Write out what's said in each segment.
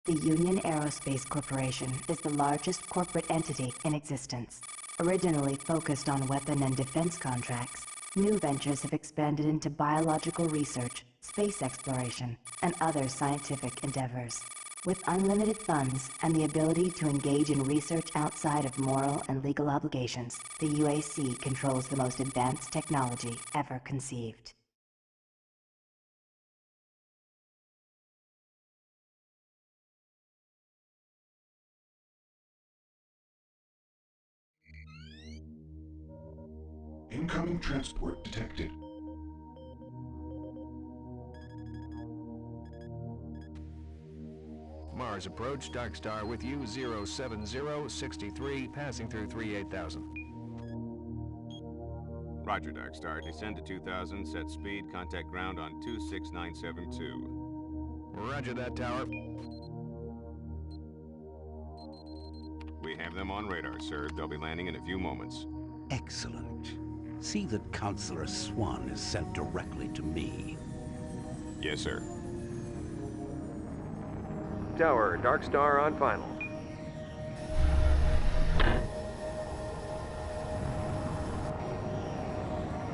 The Union Aerospace Corporation is the largest corporate entity in existence. Originally focused on weapon and defense contracts, new ventures have expanded into biological research, space exploration, and other scientific endeavors. With unlimited funds and the ability to engage in research outside of moral and legal obligations, the UAC controls the most advanced technology ever conceived. Incoming transport detected. Mars approach, Dark Star with you, 07063, passing through 38000. Roger, Dark Star. Descend to 2000, set speed, contact ground on 26972. Roger that, Tower. We have them on radar, sir. They'll be landing in a few moments. Excellent. See that Counselor Swan is sent directly to me. Yes, sir. Tower, Dark Star on final.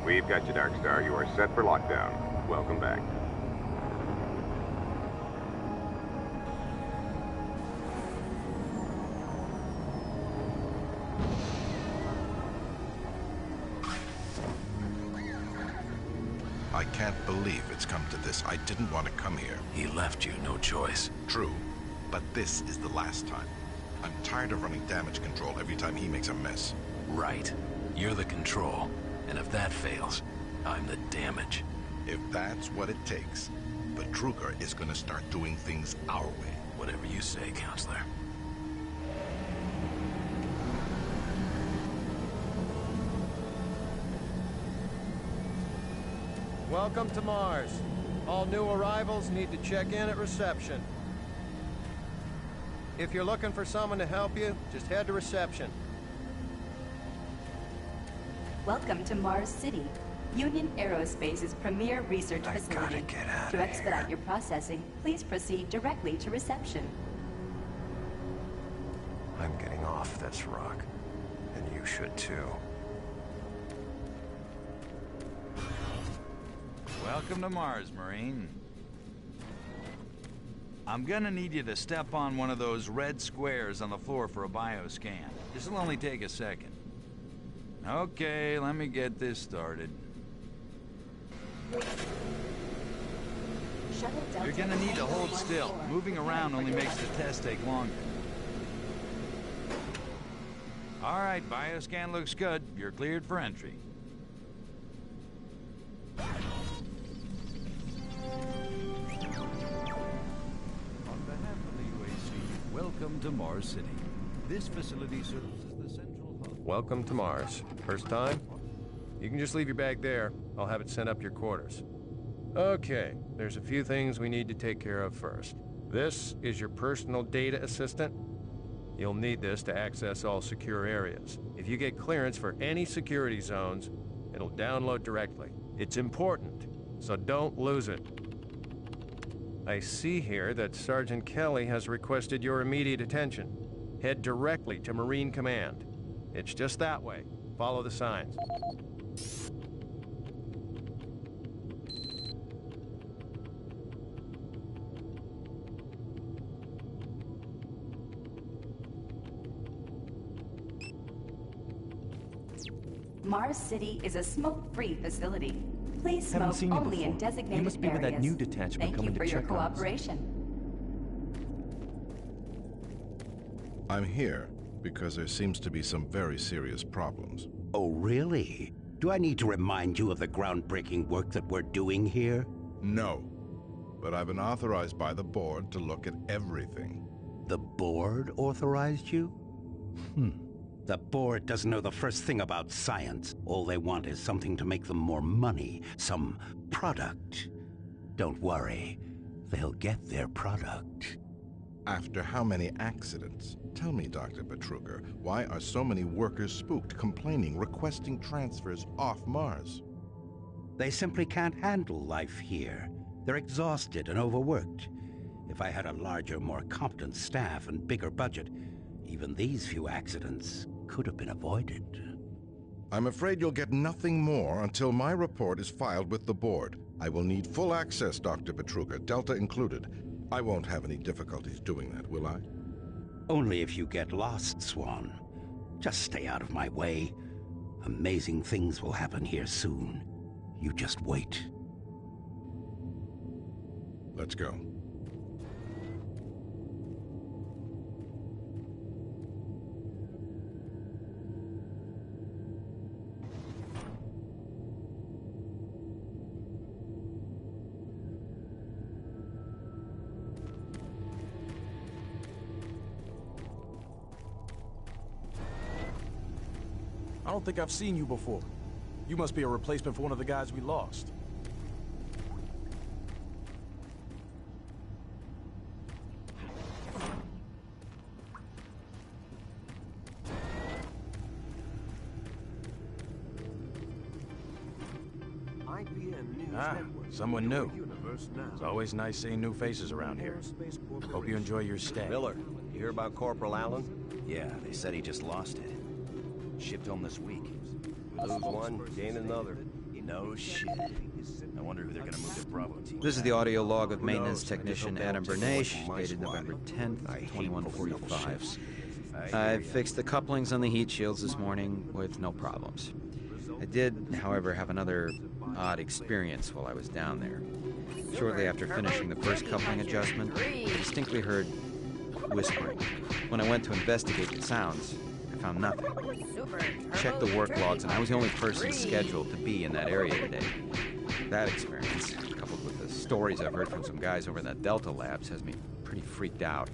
We've got you, Dark Star. You are set for lockdown. Welcome back. I can't believe it's come to this. I didn't want to come here. He left you no choice. True, but this is the last time. I'm tired of running damage control every time he makes a mess. Right. You're the control. And if that fails, I'm the damage. If that's what it takes, Betruger is gonna start doing things our way. Whatever you say, Counselor. Welcome to Mars. All new arrivals need to check in at reception. If you're looking for someone to help you, just head to reception. Welcome to Mars City, Union Aerospace's premier research facility. To expedite your processing, please proceed directly to reception. I'm getting off this rock, and you should too. Welcome to Mars, Marine. I'm gonna need you to step on one of those red squares on the floor for a bioscan. This'll only take a second. Okay, let me get this started. You're gonna need to hold still. Moving around only makes the test take longer. All right, bioscan looks good. You're cleared for entry. Welcome to Mars City. This facility serves as the central hub. Welcome to Mars. First time? You can just leave your bag there. I'll have it sent up to your quarters. Okay, there's a few things we need to take care of first. This is your personal data assistant. You'll need this to access all secure areas. If you get clearance for any security zones, it'll download directly. It's important, so don't lose it. I see here that Sergeant Kelly has requested your immediate attention. Head directly to Marine Command. It's just that way. Follow the signs. Mars City is a smoke-free facility. Please Haven't smoke seen you only in before. designated You must be with areas. that new detachment Thank coming you to for your check on us. cooperation. I'm here because there seems to be some very serious problems. Oh, really? Do I need to remind you of the groundbreaking work that we're doing here? No, but I've been authorized by the board to look at everything. The board authorized you? The board doesn't know the first thing about science. All they want is something to make them more money, some product. Don't worry, they'll get their product. After how many accidents? Tell me, Dr. Betruger, why are so many workers spooked, complaining, requesting transfers off Mars? They simply can't handle life here. They're exhausted and overworked. If I had a larger, more competent staff and bigger budget, even these few accidents could have been avoided. I'm afraid you'll get nothing more until my report is filed with the board. I will need full access, Dr. Betruger, Delta included. I won't have any difficulties doing that, will I? Only if you get lost, Swan. Just stay out of my way. Amazing things will happen here soon. You just wait. Let's go. I don't think I've seen you before. You must be a replacement for one of the guys we lost. Someone new. It's always nice seeing new faces around here. Hope you enjoy your stay. Miller, you hear about Corporal Allen? Yeah, they said he just lost it. Shipped home this week. We lose one, gain another. No shit. I wonder who they're gonna move to Bravo team. This is the audio log of maintenance technician Adam Bernache, dated November 10th, 2145. I fixed the couplings on the heat shields this morning with no problems. I did, however, have another odd experience while I was down there. Shortly after finishing the first coupling adjustment, I distinctly heard whispering. When I went to investigate the sounds, I found nothing. Checked the work logs, and I was the only person scheduled to be in that area today. That experience, coupled with the stories I've heard from some guys over in that Delta Labs, has me pretty freaked out.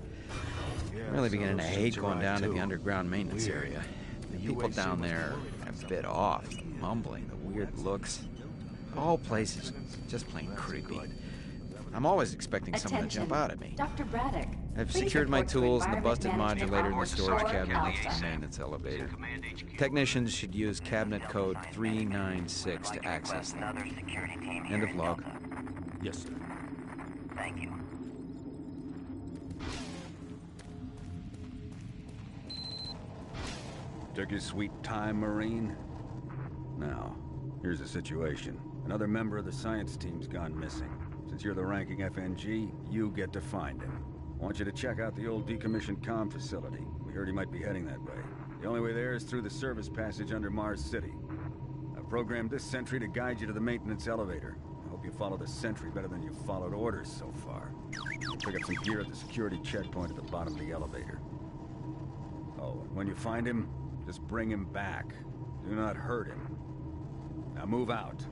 I'm really beginning to hate going down to the underground maintenance area. The people down there are a bit off, mumbling, the weird looks. The whole place is just plain creepy. I'm always expecting someone to jump out at me. Dr. Braddock. I've secured my tools and the busted modulator in the storage cabinet next to the maintenance elevator. Technicians should use cabinet code 396 to access them. End of log. Yes, sir. Thank you. Took your sweet time, Marine? Now, here's the situation. Another member of the science team's gone missing. Since you're the ranking FNG, you get to find him. I want you to check out the old decommissioned comm facility. We heard he might be heading that way. The only way there is through the service passage under Mars City. I've programmed this sentry to guide you to the maintenance elevator. I hope you follow the sentry better than you've followed orders so far. You'll pick up some gear at the security checkpoint at the bottom of the elevator. Oh, and when you find him, just bring him back. Do not hurt him. Now move out.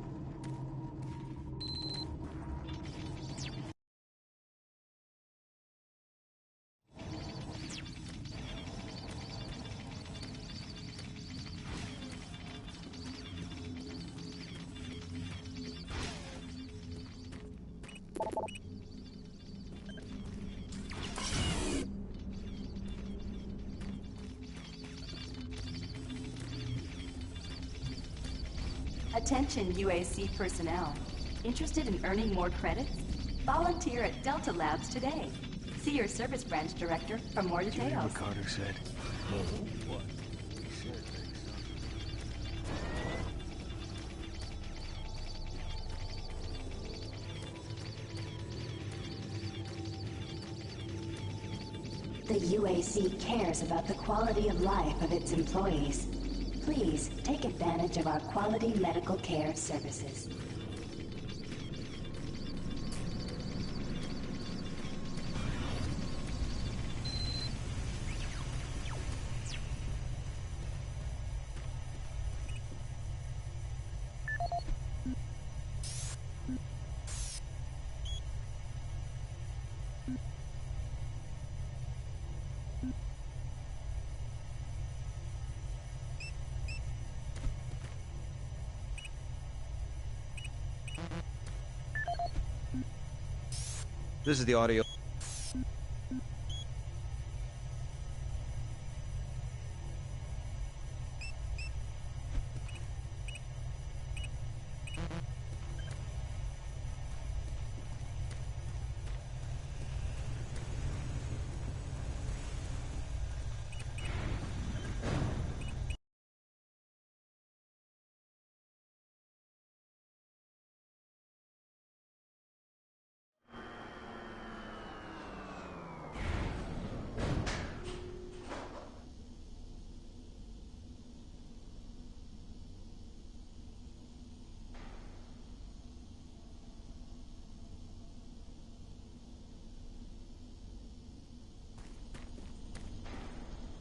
Attention UAC personnel. Interested in earning more credits? Volunteer at Delta Labs today. See your service branch director for more details. Did you hear what Carter said? What? The UAC cares about the quality of life of its employees. Please take advantage of our quality medical care services. This is the audio.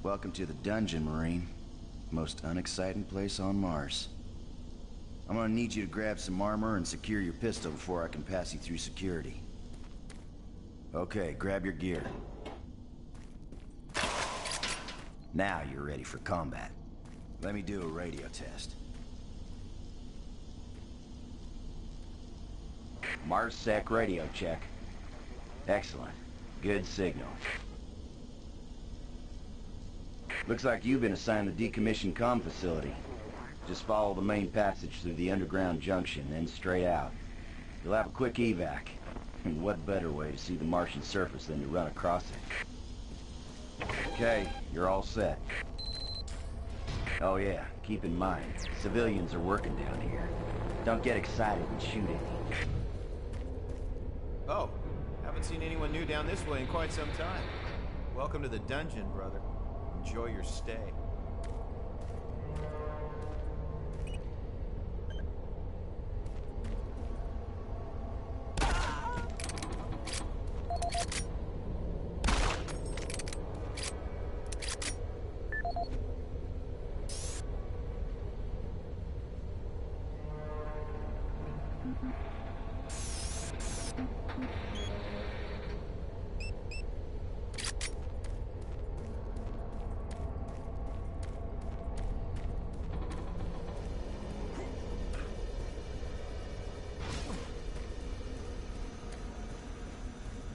Welcome to the dungeon, Marine. Most unexciting place on Mars. I'm gonna need you to grab some armor and secure your pistol before I can pass you through security. Okay, grab your gear. Now you're ready for combat. Let me do a radio test. MarsSec radio check. Excellent. Good signal. Looks like you've been assigned the decommissioned comm facility. Just follow the main passage through the underground junction, then straight out. You'll have a quick evac. And what better way to see the Martian surface than to run across it? Okay, you're all set. Oh yeah, keep in mind, civilians are working down here. Don't get excited and shoot any. Oh, haven't seen anyone new down this way in quite some time. Welcome to the dungeon, brother. Enjoy your stay.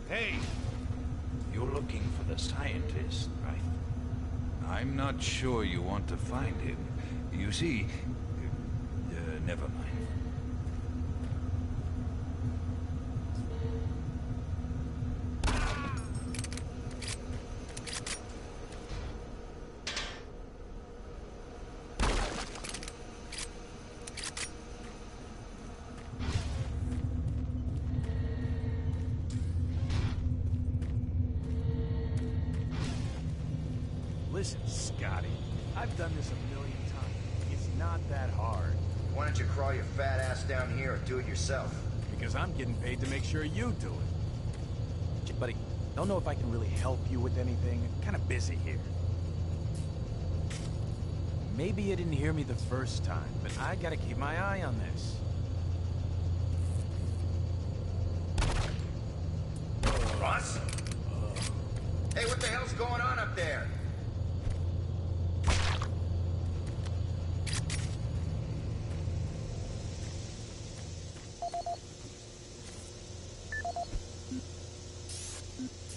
Hey! You're looking for the scientist, right? I'm not sure you want to find him. You see... never mind. Listen, Scotty, I've done this a million times. It's not that hard. Why don't you crawl your fat ass down here or do it yourself? Because I'm getting paid to make sure you do it. Buddy, don't know if I can really help you with anything. I'm kind of busy here. Maybe you didn't hear me the first time, but I gotta keep my eye on this. Ross? Hey, what the hell's going on up there?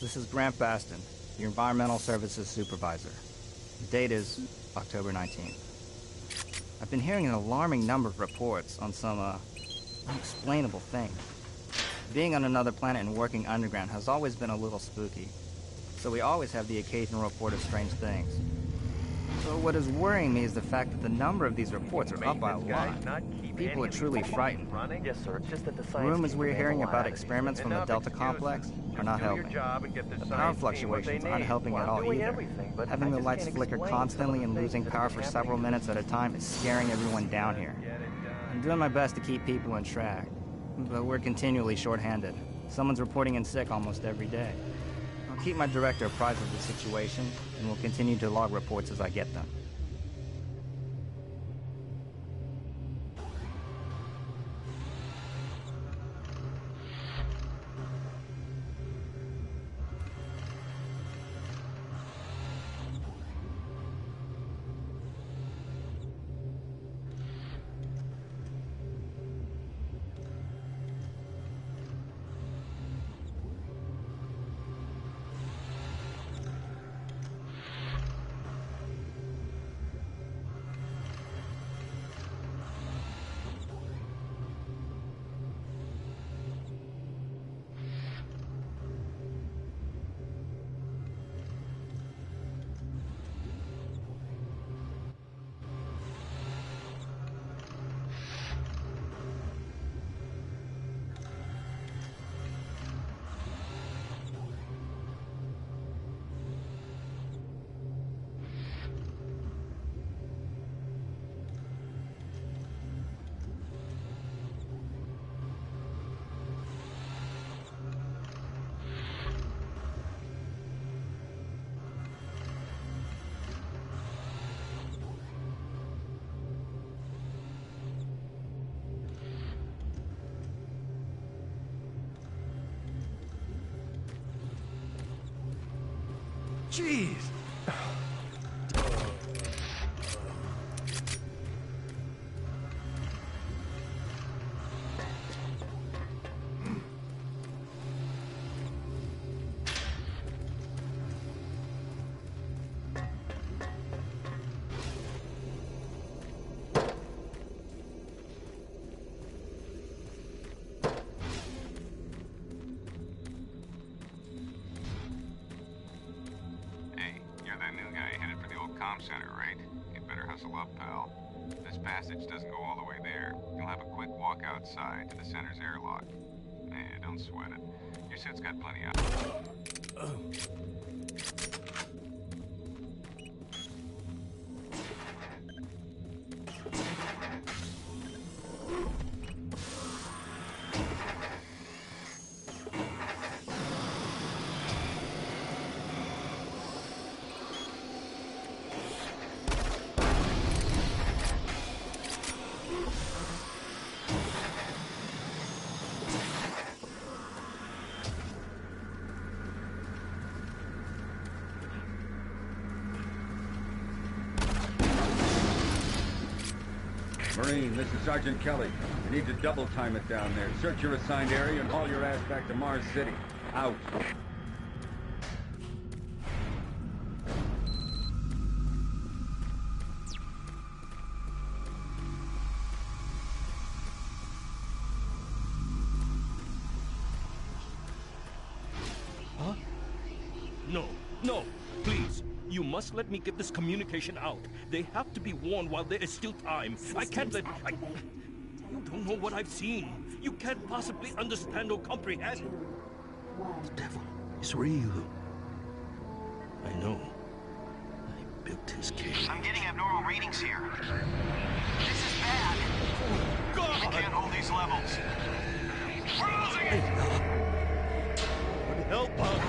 This is Grant Baston, your Environmental Services Supervisor. The date is October 19th. I've been hearing an alarming number of reports on some, unexplainable things. Being on another planet and working underground has always been a little spooky, so we always have the occasional report of strange things. So what is worrying me is the fact that the number of these reports are up by a lot. People are truly frightened. Yes, sir. It's just that the Rumors we're hearing about experiments from the Delta Complex are not helping. The power fluctuations aren't helping at all either. Having the lights flicker constantly and losing power for several minutes at a time is scaring everyone down here. I'm doing my best to keep people on track, but we're continually short-handed. Someone's reporting in sick almost every day. I'll keep my director apprised of the situation, and will continue to log reports as I get them. Jeez. Center, right? You'd better hustle up, pal. This passage doesn't go all the way there. You'll have a quick walk outside to the center's airlock. Don't sweat it. Your suit's got plenty of... Marine, this is Sergeant Kelly. You need to double time it down there. Search your assigned area and haul your ass back to Mars City. Out. Huh? No, no, please. You must let me get this communication out. They have to be warned while there is still time. I can't let... You don't know what I've seen. You can't possibly understand or comprehend. The devil is real. I know. I built his cage. I'm getting abnormal readings here. This is bad. God! We can't hold these levels. We're losing it! Help us!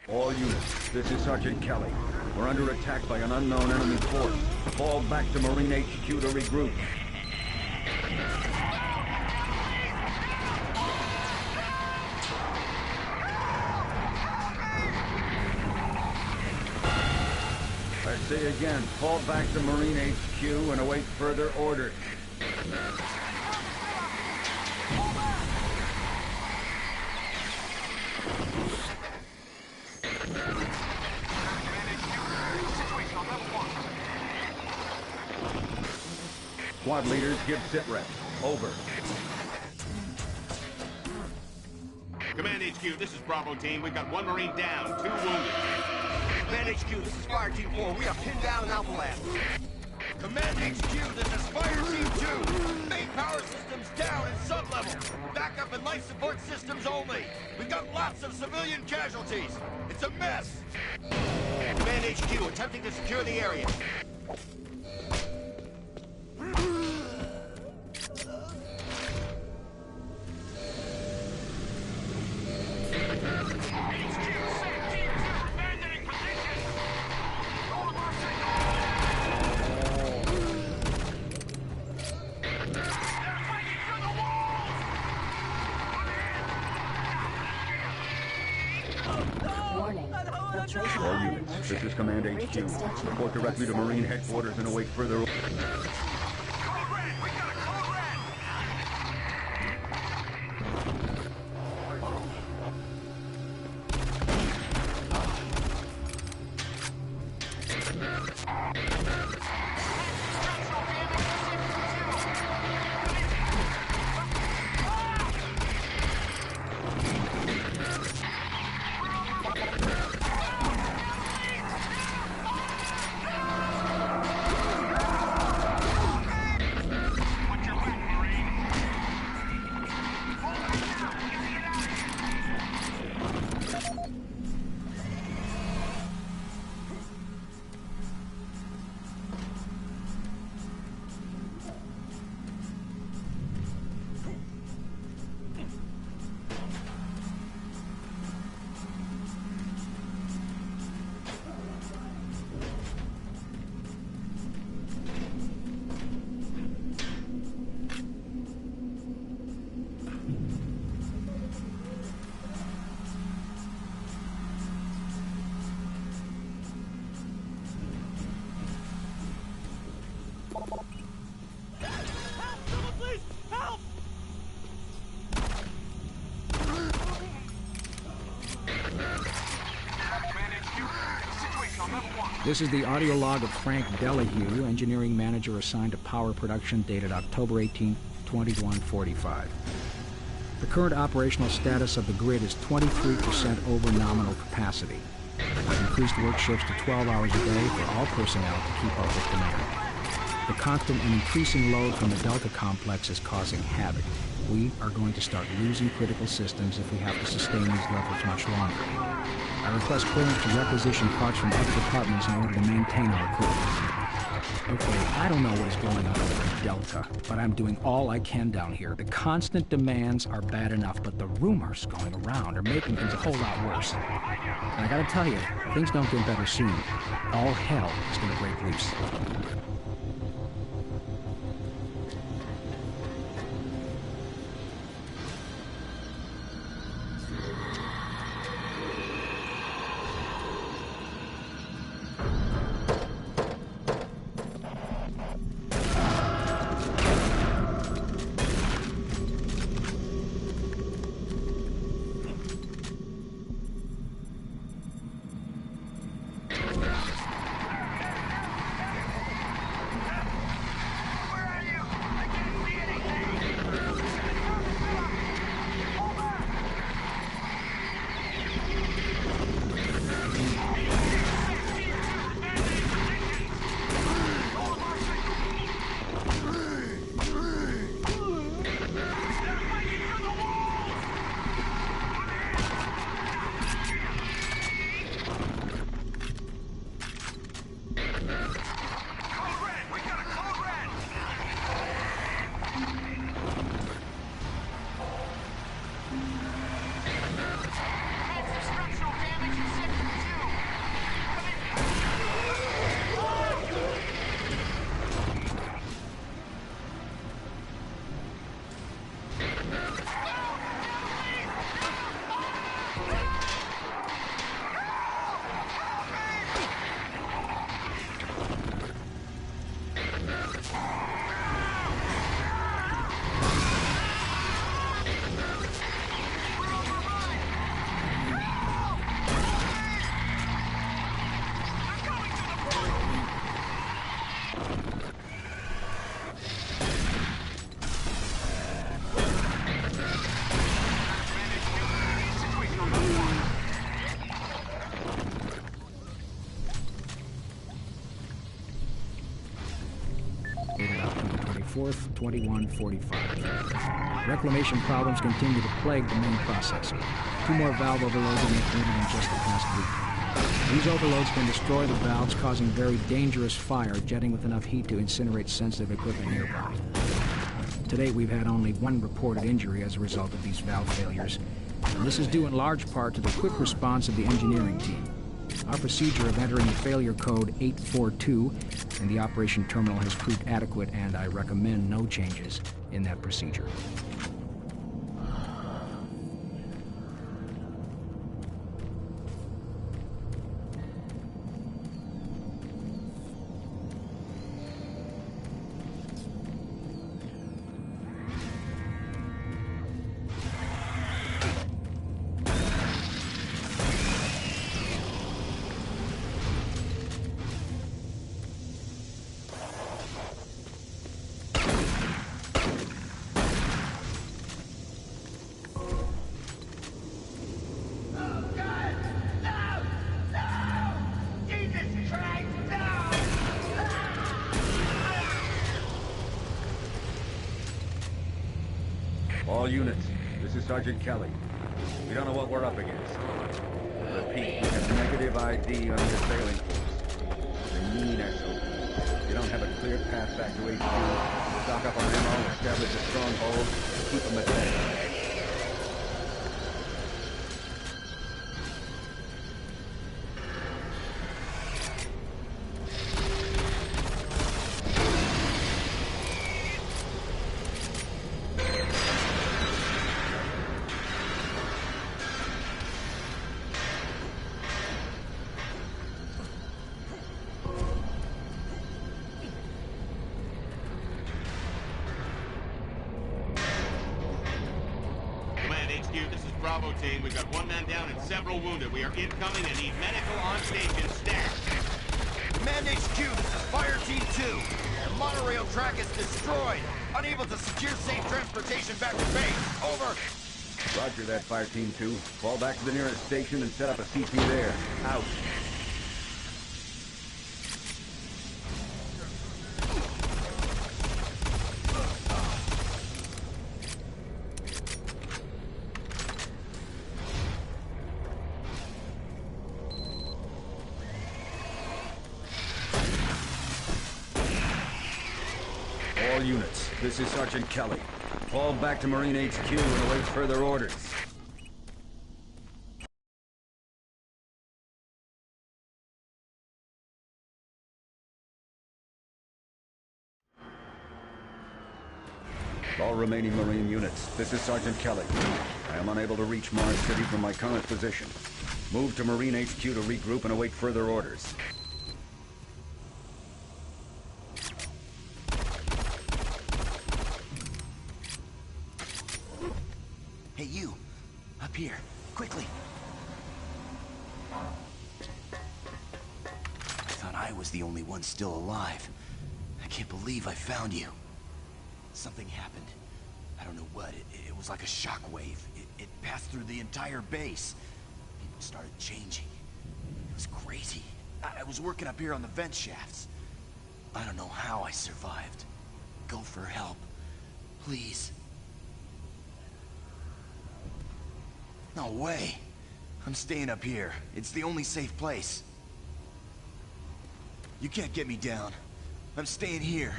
All units, this is Sergeant Kelly. We're under attack by an unknown enemy force. Fall back to Marine HQ to regroup. I say again, fall back to Marine HQ and await further orders. Squad leaders, give sit reps. Over. Command HQ, this is Bravo Team. We've got 1 Marine down, 2 wounded. Command HQ, this is Fire Team 4. We are pinned down in Alpha Lab. Command HQ, this is Fire Team 2. Main power systems down in sub-level. Backup and life support systems only. We've got lots of civilian casualties. It's a mess. Command HQ, attempting to secure the area. All units, this is Command HQ. Report directly to Marine Headquarters and await further orders. This is the audio log of Frank Delahue, engineering manager assigned to power production, dated October 18, 2145. The current operational status of the grid is 23% over nominal capacity. I've increased work shifts to 12 hours a day for all personnel to keep up with demand. The constant and increasing load from the Delta complex is causing havoc. We are going to start losing critical systems if we have to sustain these levels much longer. I request clearance to requisition parts from other departments in order to maintain our equipment. Okay, I don't know what is going on over in Delta, but I'm doing all I can down here. The constant demands are bad enough, but the rumors going around are making things a whole lot worse. And I gotta tell you, if things don't get better soon, all hell is gonna break loose. Dated October 24th, 2145. Reclamation problems continue to plague the main processor. 2 more valve overloads have been created in just the past week. These overloads can destroy the valves, causing very dangerous fire, jetting with enough heat to incinerate sensitive equipment nearby. To date, we've had only 1 reported injury as a result of these valve failures, and this is due in large part to the quick response of the engineering team. Our procedure of entering failure code 842 in the operation terminal has proved adequate, and I recommend no changes in that procedure. All units, this is Sergeant Kelly. We don't know what we're up against. Repeat, we have negative ID on the assailing force. They're mean SOBs. They don't have a clear path back to HQ. We'll stock up on ammo, establish a stronghold, and keep them at bay. This is Bravo team. We've got 1 man down and several wounded. We are incoming and need medical on station staff. Command HQ, this is Fire Team 2. The monorail track is destroyed. Unable to secure safe transportation back to base. Over. Roger that, Fire Team 2. Fall back to the nearest station and set up a CP there. Out. All units, this is Sergeant Kelly. Fall back to Marine HQ and await further orders. All remaining Marine units, this is Sergeant Kelly. I am unable to reach Mars City from my current position. Move to Marine HQ to regroup and await further orders. Hey, you! Up here, quickly! I thought I was the only one still alive. I can't believe I found you. Something happened. I don't know what. It was like a shockwave. It passed through the entire base. People started changing. It was crazy. I was working up here on the vent shafts. I don't know how I survived. Go for help. Please. No way. I'm staying up here. It's the only safe place. You can't get me down. I'm staying here.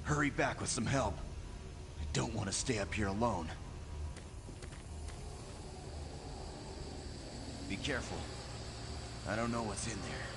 Hurry back with some help. I don't want to stay up here alone. Be careful. I don't know what's in there.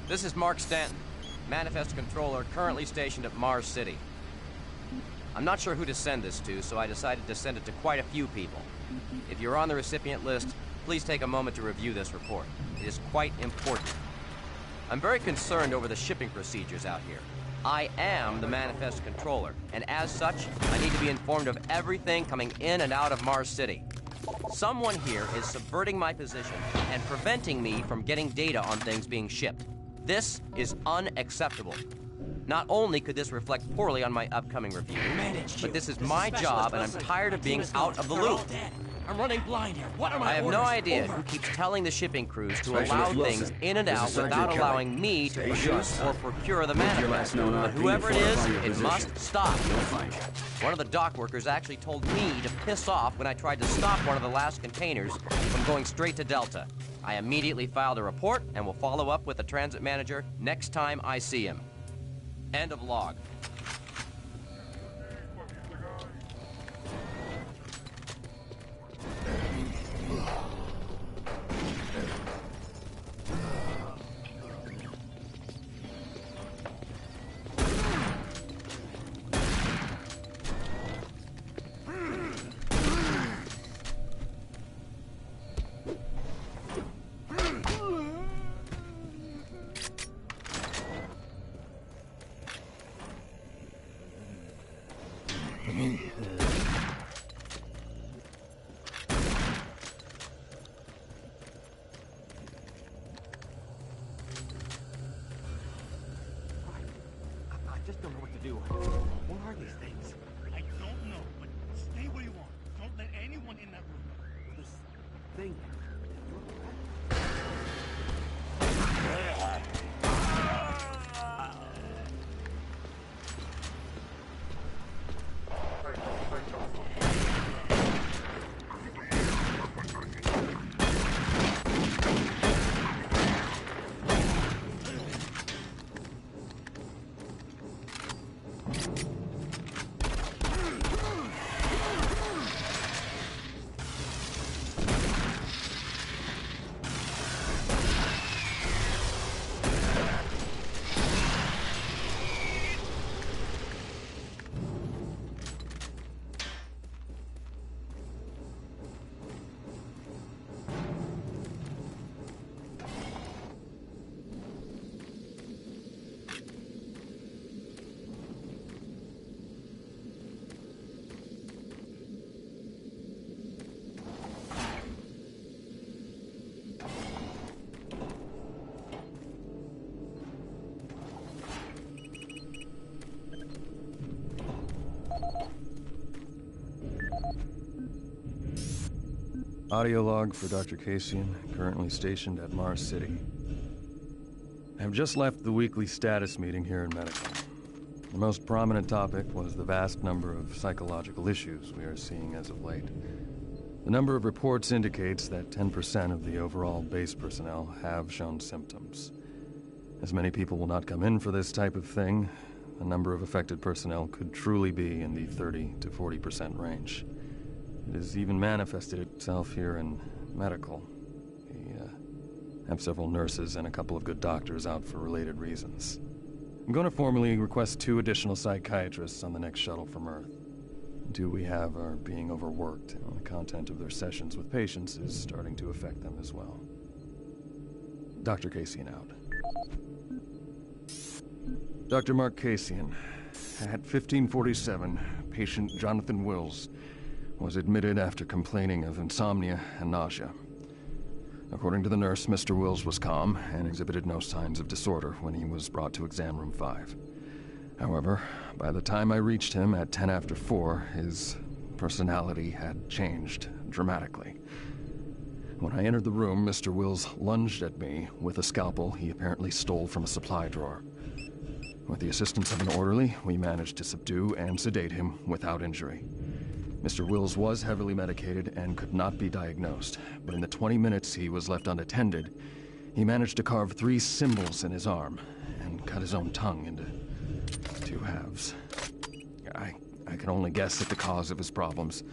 This is Mark Stanton, Manifest Controller, currently stationed at Mars City. I'm not sure who to send this to, so I decided to send it to quite a few people. If you're on the recipient list, please take a moment to review this report. It is quite important. I'm very concerned over the shipping procedures out here. I am the Manifest Controller, and as such, I need to be informed of everything coming in and out of Mars City. Someone here is subverting my position and preventing me from getting data on things being shipped. This is unacceptable. Not only could this reflect poorly on my upcoming review, but this is my job and I'm tired of being out of the loop. I'm running blind here. What are my I have orders? no idea who keeps telling the shipping crews to allow things in and out without allowing me to produce or procure the manifest. But whoever it is, it must stop. One of the dock workers actually told me to piss off when I tried to stop one of the last containers from going straight to Delta. I immediately filed a report and will follow up with the transit manager next time I see him. End of log. something? Audio log for Dr. Cassian, currently stationed at Mars City. I have just left the weekly status meeting here in Medical. The most prominent topic was the vast number of psychological issues we are seeing as of late. The number of reports indicates that 10% of the overall base personnel have shown symptoms. As many people will not come in for this type of thing, the number of affected personnel could truly be in the 30 to 40% range. It has even manifested itself here in Medical. We have several nurses and a couple of good doctors out for related reasons. I'm going to formally request 2 additional psychiatrists on the next shuttle from Earth. 2 we have are being overworked, and the content of their sessions with patients is starting to affect them as well. Dr. Cassian out. Dr. Mark Cassian. At 1547, patient Jonathan Wills was admitted after complaining of insomnia and nausea. According to the nurse, Mr. Wills was calm and exhibited no signs of disorder when he was brought to exam room 5. However, by the time I reached him at 10 after 4, his personality had changed dramatically. When I entered the room, Mr. Wills lunged at me with a scalpel he apparently stole from a supply drawer. With the assistance of an orderly, we managed to subdue and sedate him without injury. Mr. Wills was heavily medicated and could not be diagnosed, but in the 20 minutes he was left unattended, he managed to carve 3 symbols in his arm and cut his own tongue into 2 halves. I can only guess at the cause of his problems.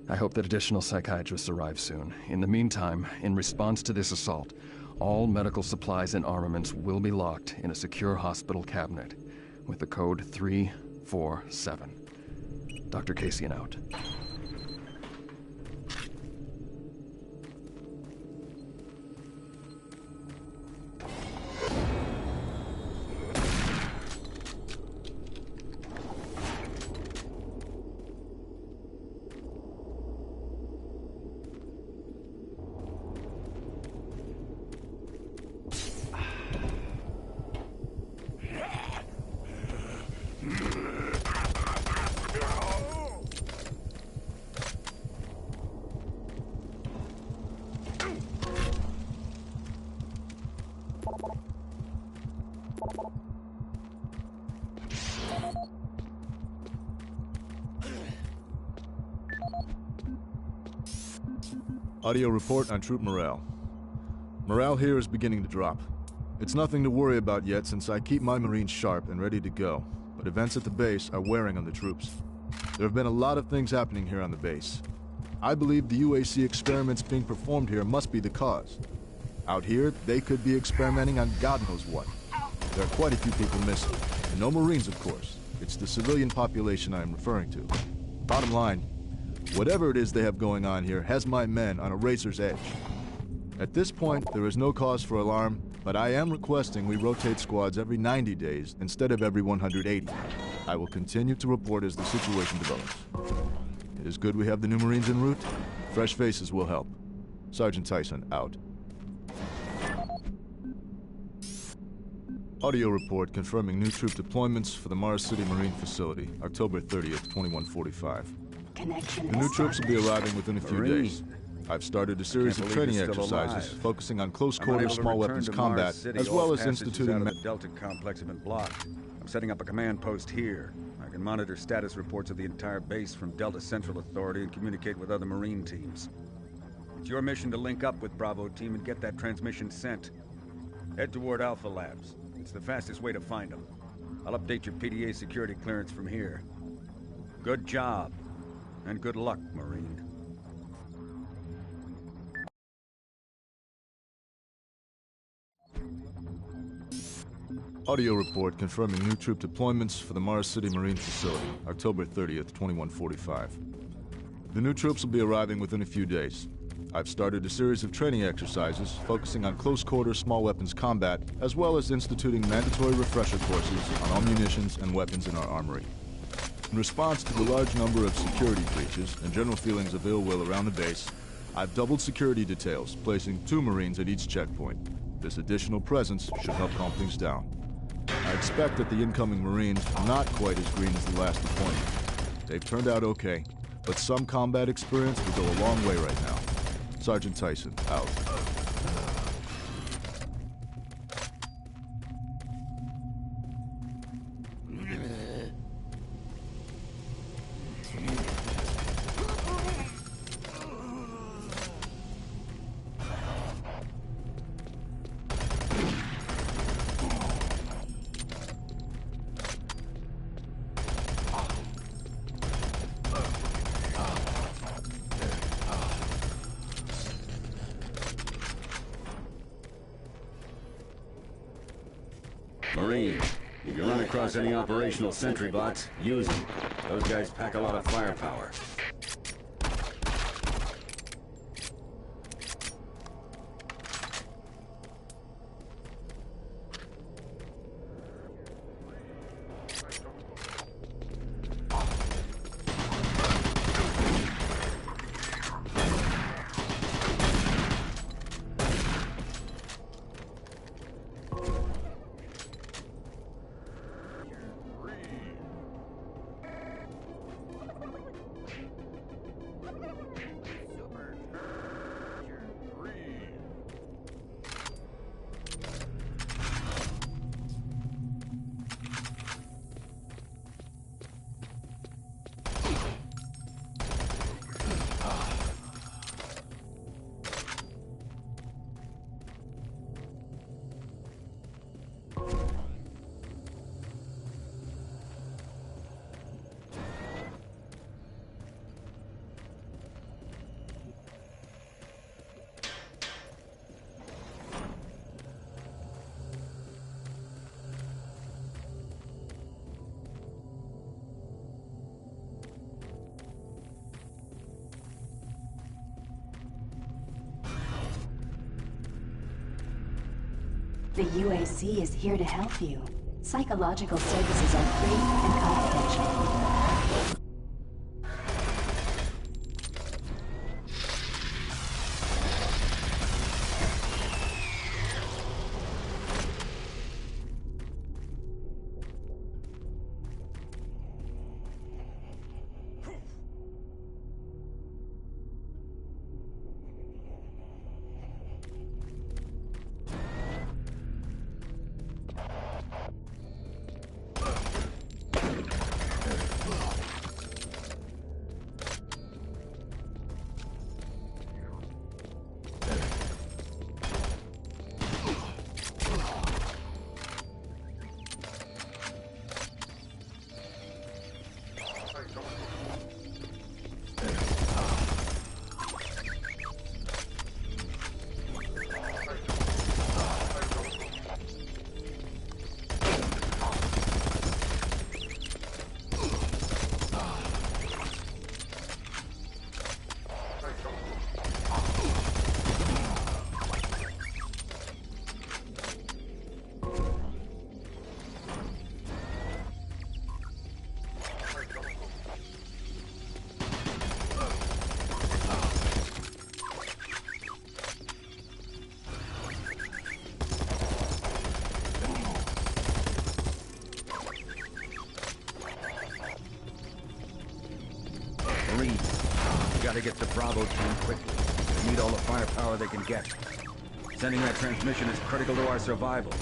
I hope that additional psychiatrists arrive soon. In the meantime, in response to this assault, all medical supplies and armaments will be locked in a secure hospital cabinet with the code 347. Dr. Cassian out. Audio report on troop morale. Morale here is beginning to drop. It's nothing to worry about yet since I keep my Marines sharp and ready to go, but events at the base are wearing on the troops. There have been a lot of things happening here on the base. I believe the UAC experiments being performed here must be the cause. Out here, they could be experimenting on God knows what. There are quite a few people missing, and no Marines, of course. It's the civilian population I am referring to. Bottom line, whatever it is they have going on here has my men on a razor's edge. At this point, there is no cause for alarm, but I am requesting we rotate squads every 90 days instead of every 180. I will continue to report as the situation develops. It is good we have the new Marines en route. Fresh faces will help. Sergeant Tyson, out. Audio report confirming new troop deployments for the Mars City Marine Facility, October 30th, 2145. The new troops will be arriving within a few days. I've started a series of believe training you're still exercises alive. focusing on close I'm quarter unable to small return weapons to combat, Mars City. as All well as passages instituting... out of the Delta complex have been blocked. I'm setting up a command post here. I can monitor status reports of the entire base from Delta Central Authority and communicate with other Marine teams. It's your mission to link up with Bravo Team and get that transmission sent. Head toward Alpha Labs. It's the fastest way to find them. I'll update your PDA security clearance from here. Good job. And good luck, Marine. Audio report confirming new troop deployments for the Mars City Marine Facility, October 30th, 2145. The new troops will be arriving within a few days. I've started a series of training exercises focusing on close-quarter small weapons combat, as well as instituting mandatory refresher courses on all munitions and weapons in our armory. In response to the large number of security breaches and general feelings of ill will around the base, I've doubled security details, placing 2 Marines at each checkpoint. This additional presence should help calm things down. I expect that the incoming Marines are not quite as green as the last deployment. They've turned out okay, but some combat experience will go a long way right now. Sergeant Tyson, out. Marine, if you run across any operational sentry bots, use them. Those guys pack a lot of firepower. The UAC is here to help you. Psychological services are free and confidential. Gotta get to Bravo Team quickly. need all the firepower they can get. Sending that transmission is critical to our survival.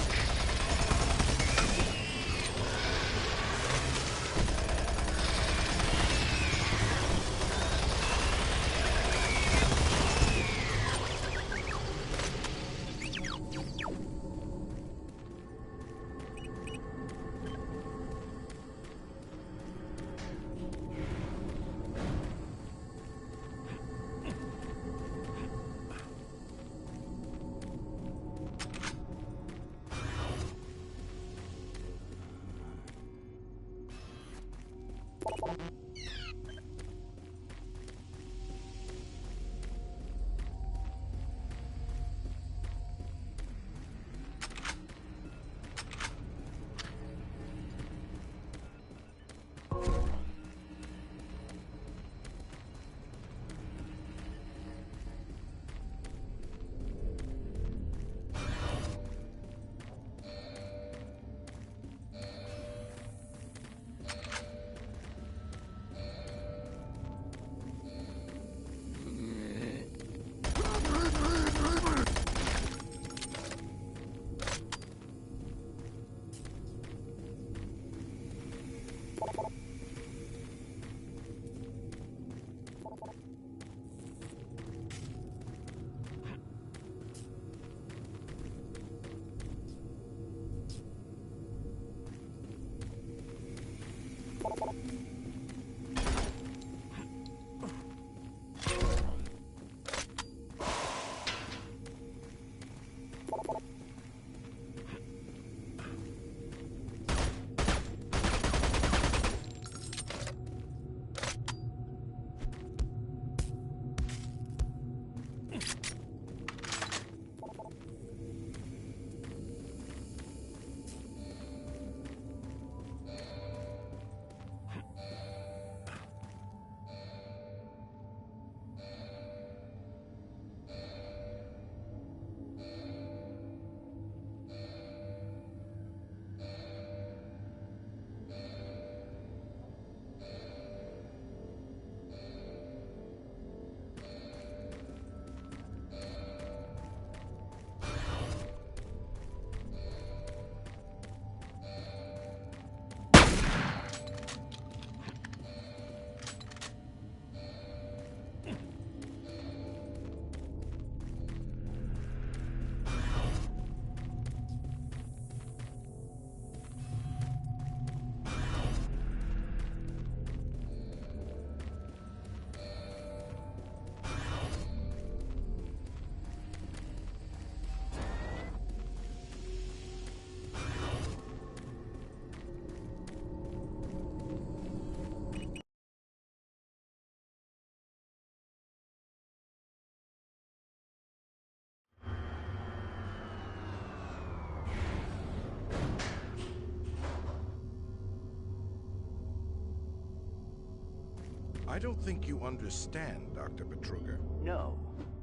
I don't think you understand, Dr. Betruger. No,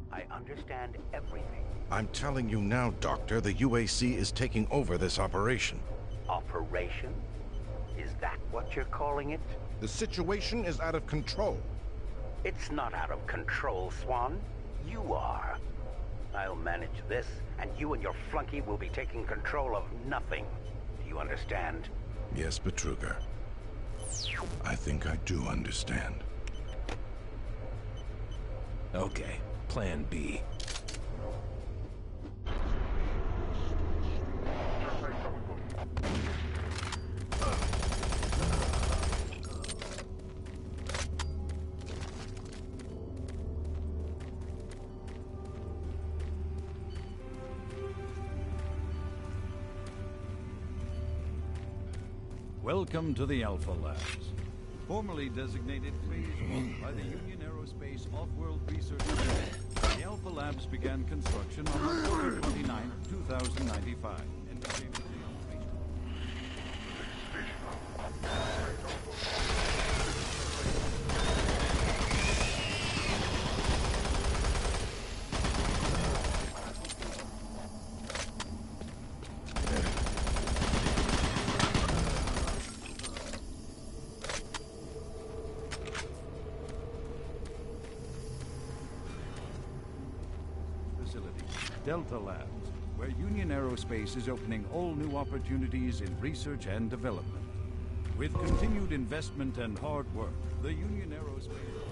I understand everything. I'm telling you now, Doctor, the UAC is taking over this operation. Operation? Is that what you're calling it? The situation is out of control. It's not out of control, Swan. You are. I'll manage this, and you and your flunky will be taking control of nothing. Do you understand? Yes, Betruger. I think I do understand. Okay, Plan B. Welcome to the Alpha Labs. Formerly designated Phase 1 by the Union Aerospace Off-World Research Center, the Alpha Labs began construction on October 29, 2095. And became Delta Labs, where Union Aerospace is opening all new opportunities in research and development. With continued investment and hard work, the Union Aerospace...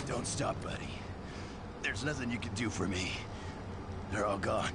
Don't stop, buddy. There's nothing you can do for me. They're all gone.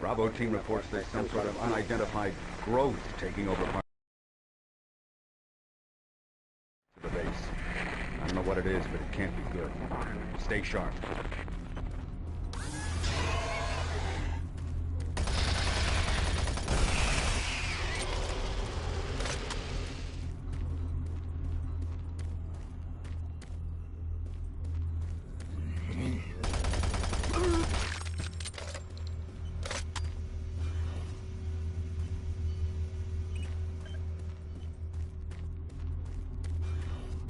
Bravo team reports there's some sort of unidentified growth taking over part of the base. I don't know what it is, but it can't be good. Stay sharp.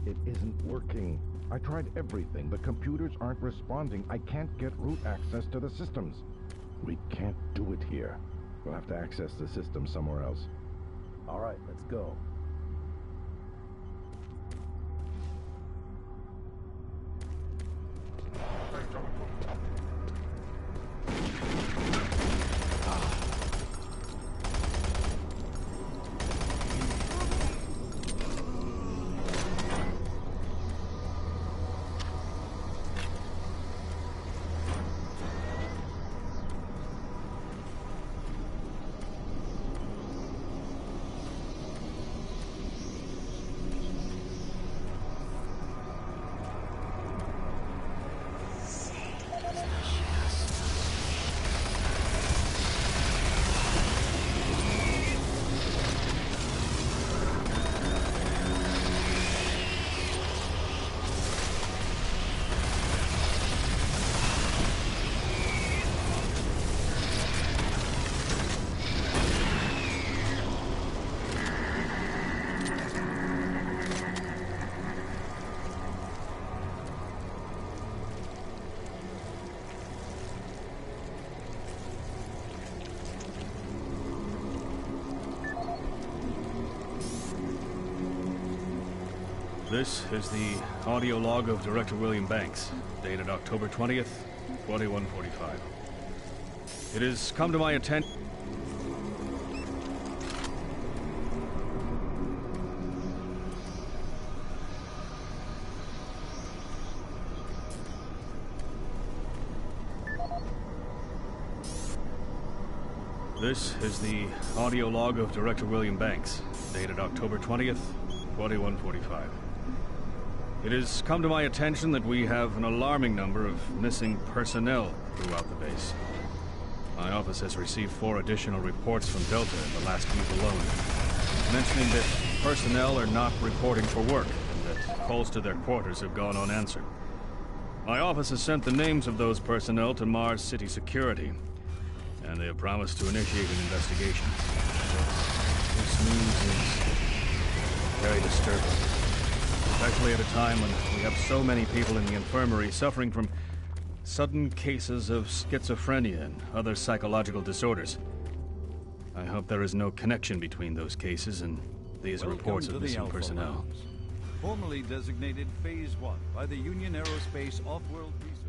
It isn't working. I tried everything, but computers aren't responding. I can't get root access to the systems. We can't do it here. We'll have to access the system somewhere else. All right, let's go. This is the audio log of Director William Banks, dated October 20th, 2145. It has come to my attention... This is the audio log of Director William Banks, dated October 20th, 2145. It has come to my attention that we have an alarming number of missing personnel throughout the base. My office has received 4 additional reports from Delta in the last week alone, mentioning that personnel are not reporting for work and that calls to their quarters have gone unanswered. My office has sent the names of those personnel to Mars City Security, and they have promised to initiate an investigation. This news is very disturbing. Especially at a time when we have so many people in the infirmary suffering from sudden cases of schizophrenia and other psychological disorders. I hope there is no connection between those cases and these reports of missing personnel. Formerly designated Phase 1 by the Union Aerospace Off-World Research.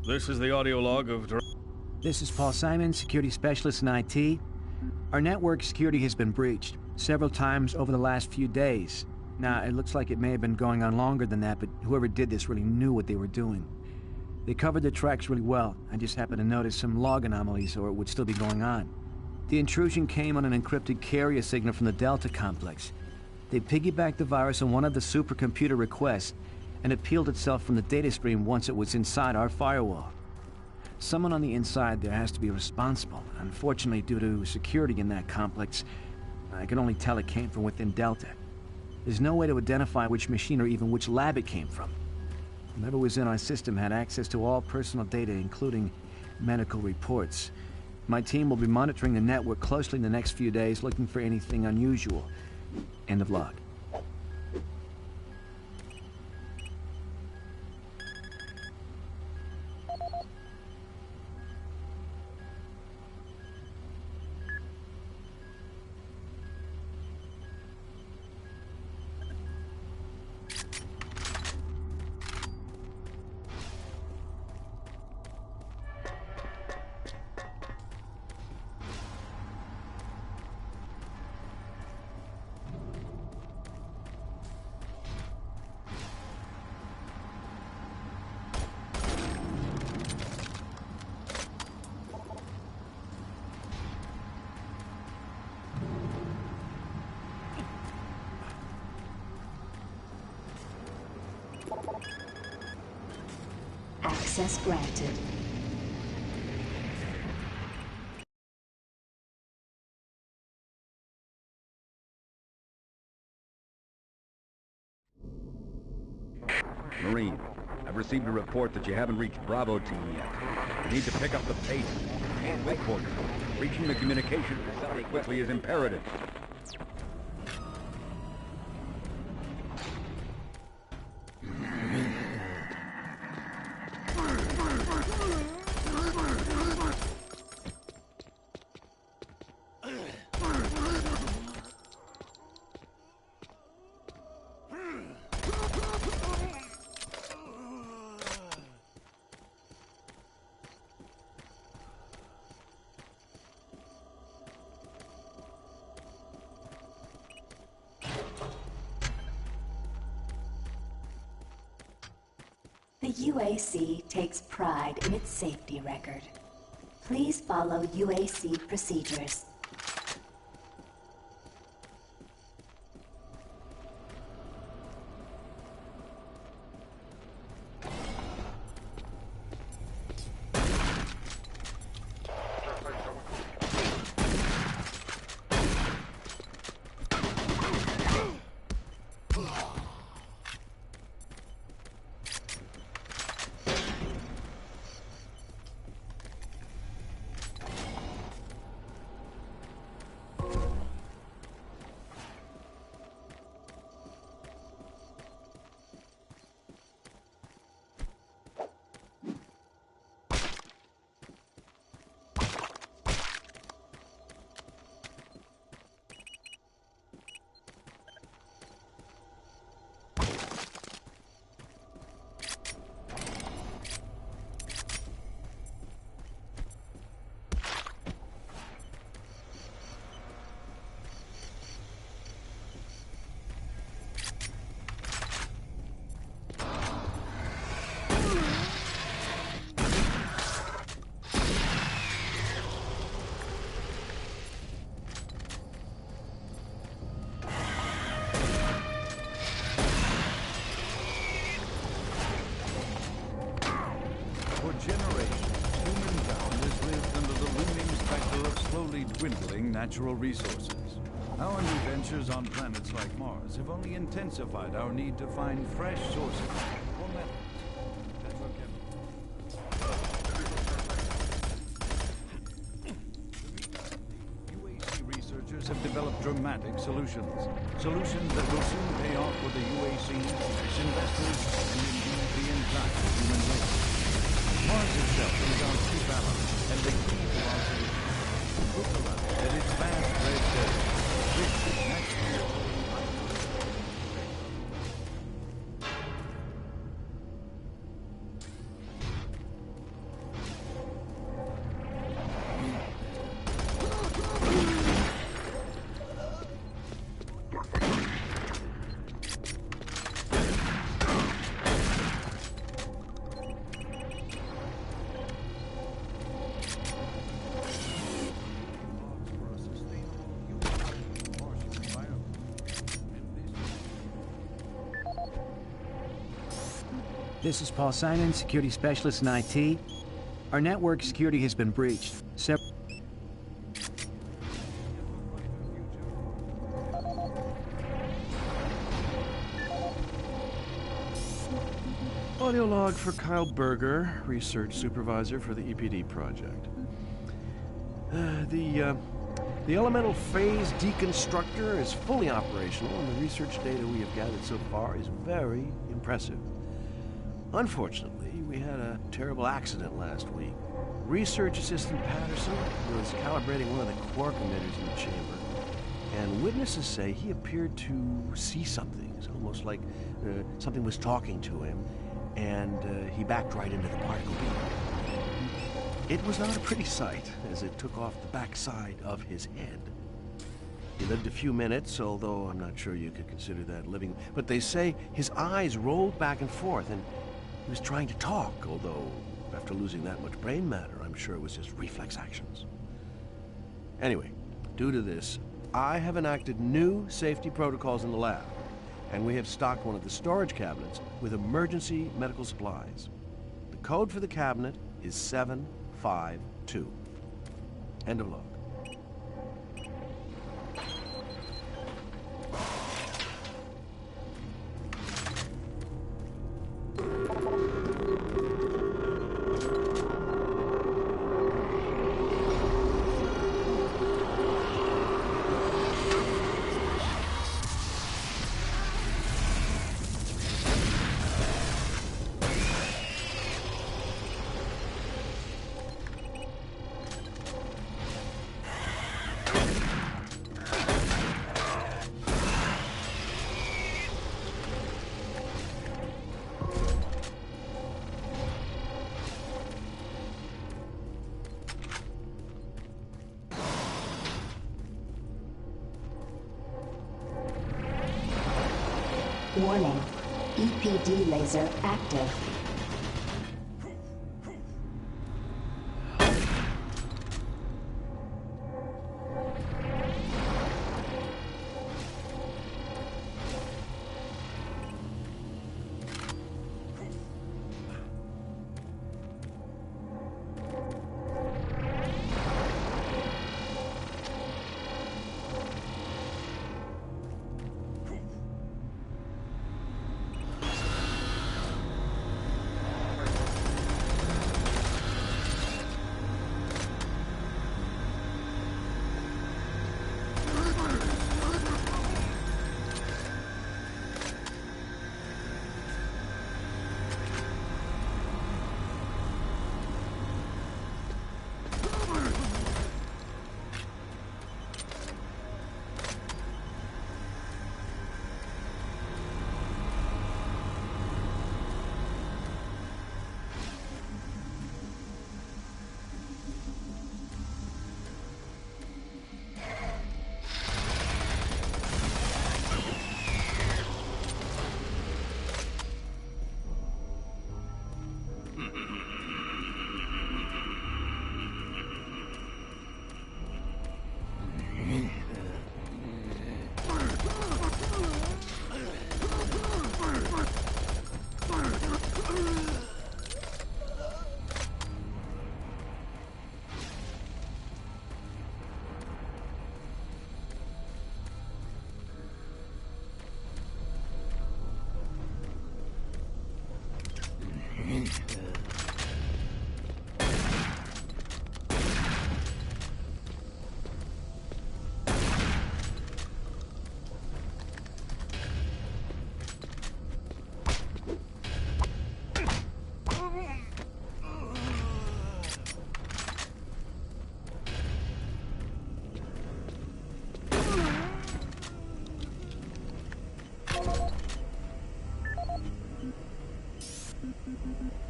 This is the audio log of... This is Paul Simon, security specialist in IT. Our network security has been breached several times over the last few days. Now, it looks like it may have been going on longer than that, but whoever did this really knew what they were doing. They covered the tracks really well. I just happened to notice some log anomalies, or it would still be going on. The intrusion came on an encrypted carrier signal from the Delta complex. They piggybacked the virus on one of the supercomputer requests, and it peeled itself from the data stream once it was inside our firewall. Someone on the inside there has to be responsible. Unfortunately, due to security in that complex, I can only tell it came from within Delta. There's no way to identify which machine or even which lab it came from. Whoever was in our system had access to all personal data, including medical reports. My team will be monitoring the network closely in the next few days, looking for anything unusual. End of log. Access granted. Marine, I've received a report that you haven't reached Bravo team yet. You need to pick up the pace. And headquarters. Reaching the communication facility quickly is imperative. The UAC takes pride in its safety record. Please follow UAC procedures. Dwindling natural resources. Our new ventures on planets like Mars have only intensified our need to find fresh sources for metals, UAC researchers have developed dramatic solutions. Solutions that will soon pay off for the UAC, its investors, and indeed the entire human race. Mars itself is our chief ally, and the key to our solution. Look around at its vast red desert, rich with natural. This is Paul Simon, security specialist in IT. Our network security has been breached. Audio log for Kyle Berger, research supervisor for the EPD project. The elemental phase deconstructor is fully operational, and the research data we have gathered so far is very impressive. Unfortunately, we had a terrible accident last week. Research assistant Patterson was calibrating one of the quark emitters in the chamber, and witnesses say he appeared to see something. It's almost like something was talking to him, and he backed right into the particle beam. It was not a pretty sight, as it took off the backside of his head. He lived a few minutes, although I'm not sure you could consider that living. But they say his eyes rolled back and forth, and he was trying to talk, although after losing that much brain matter, I'm sure it was just reflex actions. Anyway, due to this, I have enacted new safety protocols in the lab, and we have stocked one of the storage cabinets with emergency medical supplies. The code for the cabinet is 752. End of log. Warning. EPD laser active.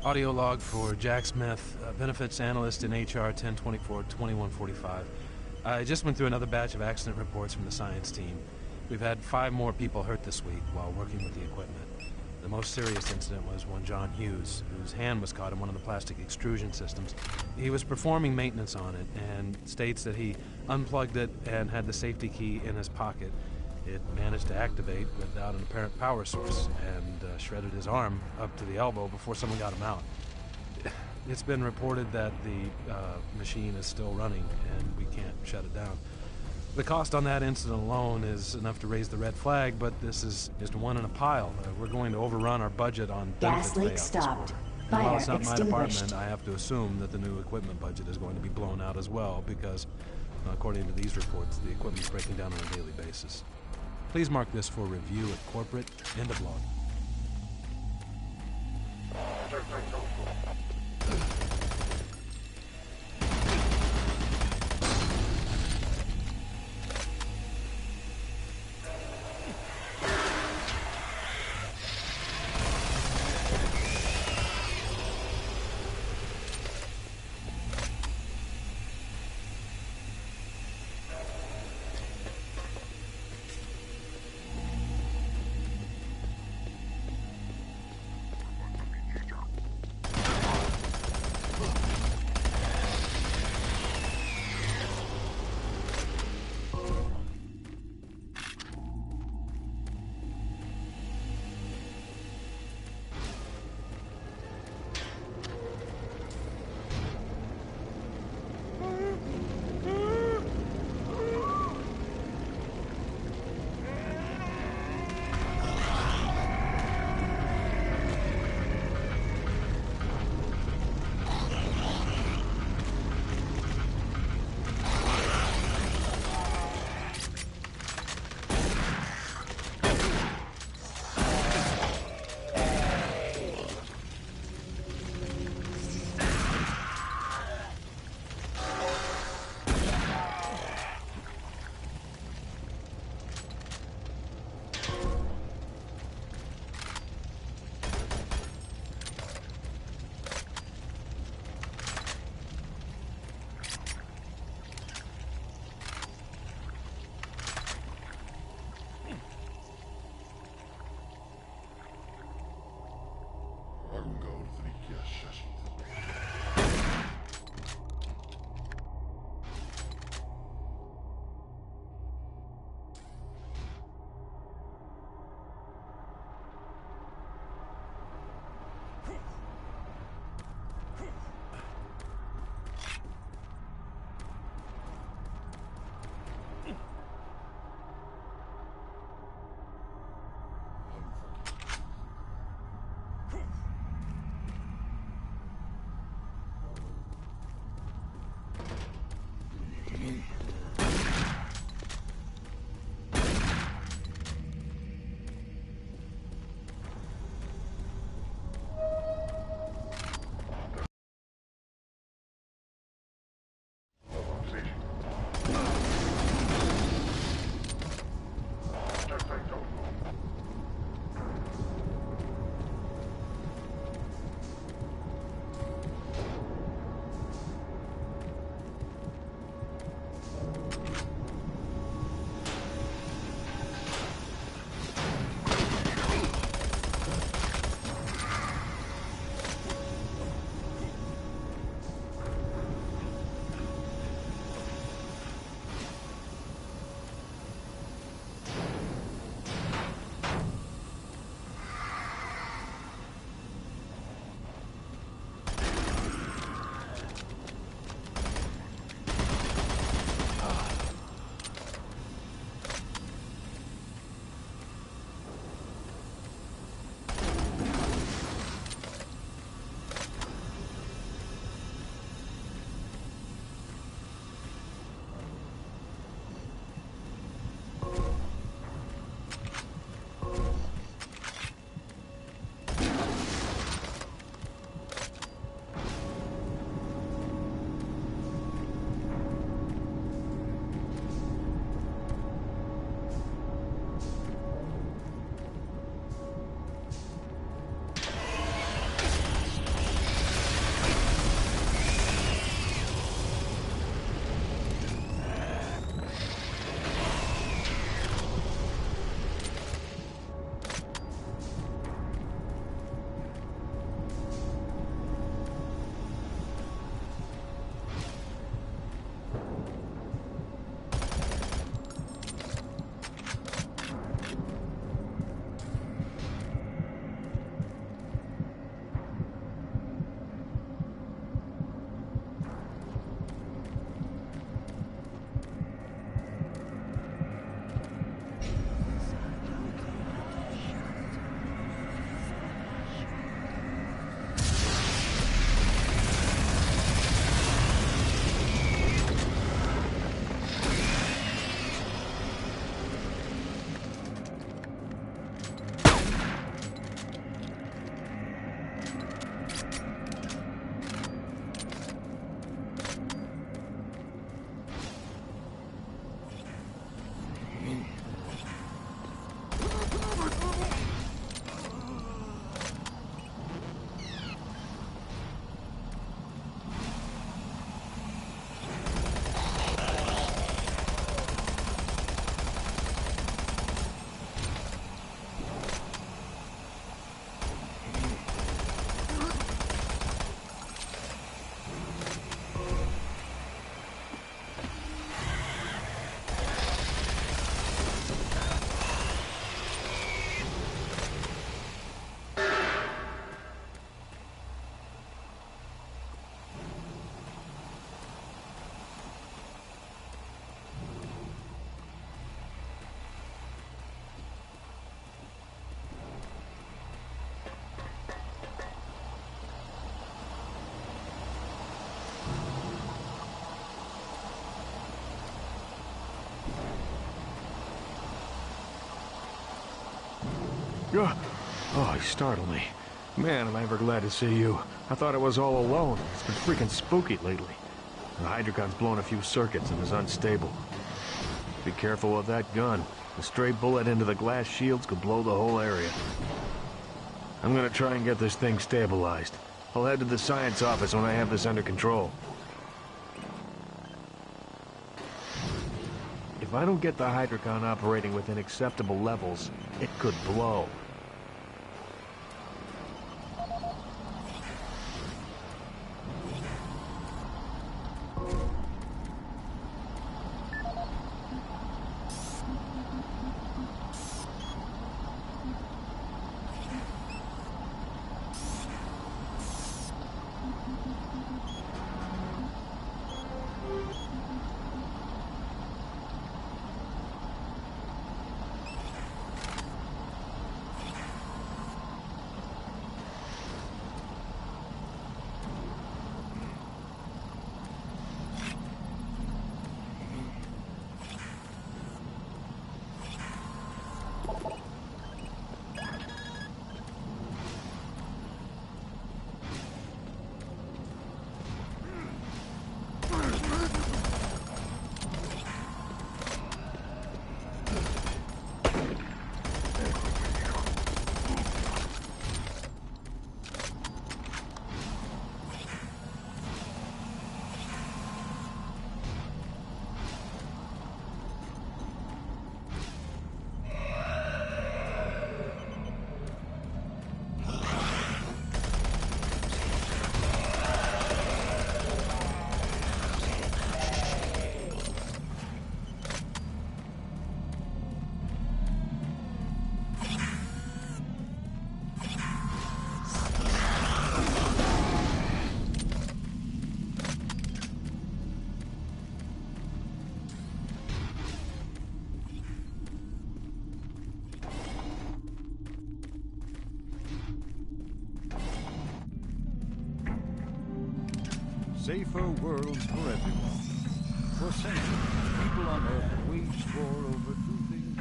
Audio log for Jack Smith, benefits analyst in HR 1024-2145. I just went through another batch of accident reports from the science team. We've had 5 more people hurt this week while working with the equipment. The most serious incident was one John Hughes, whose hand was caught in one of the plastic extrusion systems. He was performing maintenance on it and states that he unplugged it and had the safety key in his pocket. It managed to activate without an apparent power source, and shredded his arm up to the elbow before someone got him out. It's been reported that the machine is still running, and we can't shut it down. The cost on that incident alone is enough to raise the red flag, but this is just one in a pile. We're going to overrun our budget on benefits Gas leak payout this stopped. quarter. And while it's Fire not my extinguished. department, I have to assume that the new equipment budget is going to be blown out as well, because according to these reports, the equipment's breaking down on a daily basis. Please mark this for review at corporate. End of log. Oh, you startled me. Man, am I ever glad to see you. I thought I was all alone. It's been freaking spooky lately. The Hydrocon's blown a few circuits and is unstable. Be careful with that gun. A stray bullet into the glass shields could blow the whole area. I'm gonna try and get this thing stabilized. I'll head to the science office when I have this under control. If I don't get the Hydrocon operating within acceptable levels, it could blow. Safer worlds for everyone. For centuries, people on Earth waged war over two things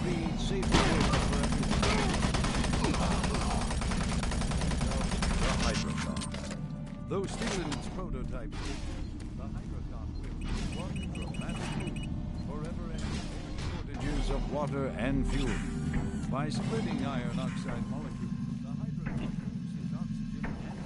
create safer worlds for everyone. The Hydrocon. Though still in its prototype stages, the Hydrocon will, one dramatic move, forever end shortages of water and fuel. By splitting iron oxide molecules, the Hydrocon produces oxygen and